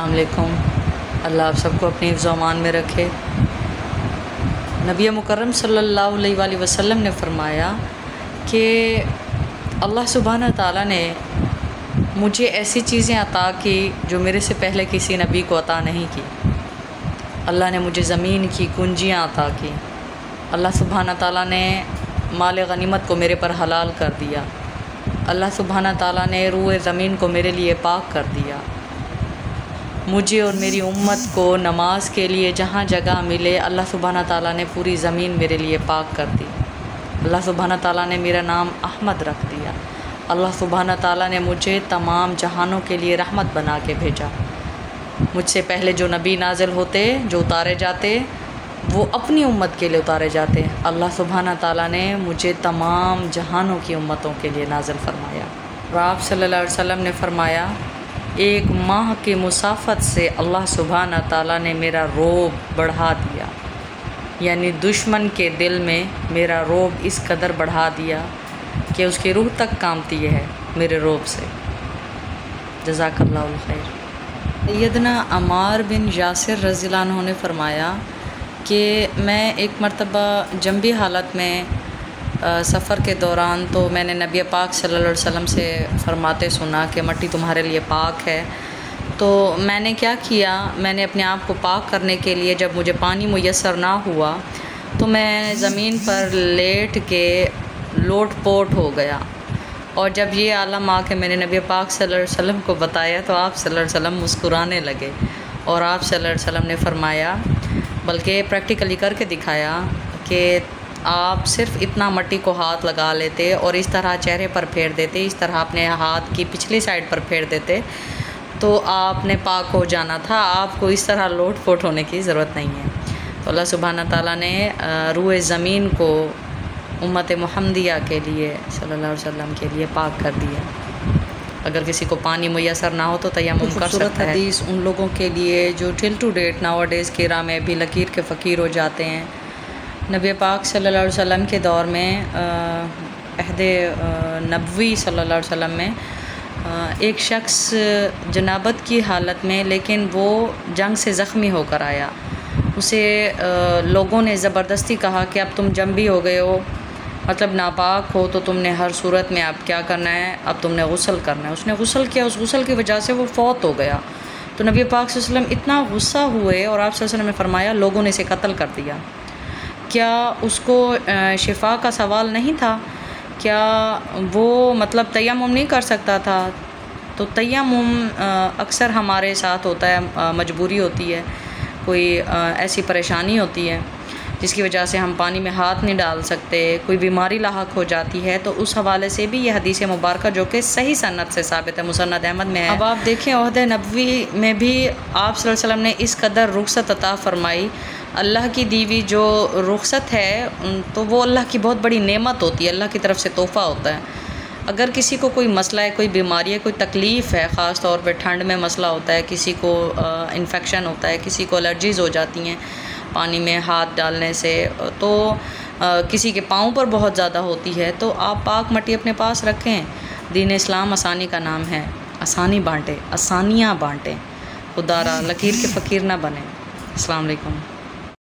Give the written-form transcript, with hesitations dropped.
السلام علیکم۔ اللہ آپ سب کو اپنی حفظ و امان میں رکھے۔ نبی مکرم صلی اللہ علیہ وآلہ وسلم نے فرمایا کہ اللہ سبحانہ تعالیٰ نے مجھے ایسی چیزیں عطا کی جو میرے سے پہلے کسی نبی کو عطا نہیں کی۔ اللہ نے مجھے زمین کی کنجیاں عطا کی۔ اللہ سبحانہ تعالیٰ نے مال غنیمت کو میرے پر حلال کر دیا۔ اللہ سبحانہ تعالیٰ نے روئے زمین کو میرے لیے پاک کر دیا۔ مجھے اور میری امت کو نماز کے لیے جہاں جگہ ملے اللہ سبحانہ تعالیٰ نے پوری زمین میرے لیے پاک کر دی۔ اللہ سبحانہ تعالیٰ نے میرا نام احمد رکھ دیا۔ اللہ سبحانہ تعالیٰ نے مجھے تمام جہانوں کے لیے رحمت بنا کے بھیجا۔ مجھ سے پہلے جو نبی نازل ہوتے، جو اتارے جاتے، وہ اپنی امت کے لیے اتارے جاتے۔ اللہ سبحانہ تعالیٰ نے مجھے تمام جہانوں کی امتوں کے لیے نازل فرمایا۔ اور آپ صلی اللہ علیہ وسلم نے فرمایا، ایک ماہ کی مسافت سے اللہ سبحانہ تعالیٰ نے میرا رعب بڑھا دیا، یعنی دشمن کے دل میں میرا رعب اس قدر بڑھا دیا کہ اس کی روح تک کانپتی ہے میرے رعب سے۔ جزاک اللہ الخیر۔ سیدنا عمار بن یاسر رضی اللہ عنہ نے فرمایا کہ میں ایک مرتبہ جنبی حالت میں سفر کے دوران تو میں نے نبی پاک صلی اللہ علیہ وسلم سے فرماتے سنا کہ مٹی تمہارے لیے پاک ہے۔ تو میں نے کیا کیا، میں نے اپنے آپ کو پاک کرنے کے لیے جب مجھے پانی میسر نہ ہوا تو میں زمین پر لیٹ کے لوٹ پوٹ ہو گیا۔ اور جب یہ عالم آ کے میں نے نبی پاک صلی اللہ علیہ وسلم کو بتایا تو آپ صلی اللہ علیہ وسلم مسکرانے لگے، اور آپ صلی اللہ علیہ وسلم نے فرمایا، بلکہ پریکٹیکلی کر کے دکھایا کہ آپ صرف اتنا مٹی کو ہاتھ لگا لیتے اور اس طرح چہرے پر پھیر دیتے، اس طرح اپنے ہاتھ کی پچھلی سائڈ پر پھیر دیتے تو آپ نے پاک ہو جانا تھا۔ آپ کو اس طرح لوٹ پوٹ ہونے کی ضرورت نہیں ہے۔ تو اللہ سبحانہ تعالیٰ نے روئے زمین کو امت محمدیہ کے لیے صلی اللہ علیہ وسلم کے لیے پاک کر دیا۔ اگر کسی کو پانی میسر نہ ہو تو تیمم کر سکتا ہے۔ حدیث ان لوگوں کے لیے جو ٹل ٹو ڈیٹ ناؤ ڈیز کی راہ میں بھی لکیر کے فقیر ہو جاتے ہیں۔ نبی پاک صلی اللہ علیہ وسلم کے دور میں عہد نبوی صلی اللہ علیہ وسلم میں ایک شخص جنابت کی حالت میں، لیکن وہ جنگ سے زخمی ہو کر آیا۔ اسے لوگوں نے زبردستی کہا کہ اب تم جنبی ہو گئے ہو، مطلب ناپاک ہو، تو تم نے ہر صورت میں اب کیا کرنا ہے، اب تم نے غسل کرنا ہے۔ اس نے غسل کیا، اس غسل کی وجہ سے وہ فوت ہو گیا۔ تو نبی پاک صلی اللہ علیہ وسلم اتنا غصہ ہوئے اور آپ صلی اللہ علیہ وسلم نے فرمایا لوگوں نے اسے قتل کر دیا۔ کیا اس کو شفا کا سوال نہیں تھا؟ کیا وہ مطلب تیمم نہیں کر سکتا تھا؟ تو تیمم اکثر ہمارے ساتھ ہوتا ہے، مجبوری ہوتی ہے، کوئی ایسی پریشانی ہوتی ہے جس کی وجہ سے ہم پانی میں ہاتھ نہیں ڈال سکتے، کوئی بیماری لاحق ہو جاتی ہے، تو اس حوالے سے بھی یہ حدیث مبارکہ جو کہ صحیح سند سے ثابت ہے، مسند احمد میں ہے۔ اب آپ دیکھیں عہد نبوی میں بھی آپ صلی اللہ علیہ وسلم نے اس قدر رخصت عطا فرمائی۔ اللہ کی دیوی جو رخصت ہے تو وہ اللہ کی بہت بڑی نعمت ہوتی ہے، اللہ کی طرف سے تحفہ ہوتا ہے۔ اگر کسی کو کوئی مسئلہ ہے، کوئی بیماری ہے، کوئی تکلیف ہے، خاص طور پہ ٹھنڈ میں مسئلہ ہوتا ہے، کسی کو انفیکشن ہوتا ہے، کسی کو الرجیز ہو جاتی ہیں پانی میں ہاتھ ڈالنے سے، تو کسی کے پاؤں پر بہت زیادہ ہوتی ہے، تو آپ پاک مٹی اپنے پاس رکھیں۔ دین اسلام آسانی کا نام ہے، آسانی بانٹیں، آسانیاں بانٹیں، خدا را لکیر کے فقیر نہ بنیں۔ السلام علیکم۔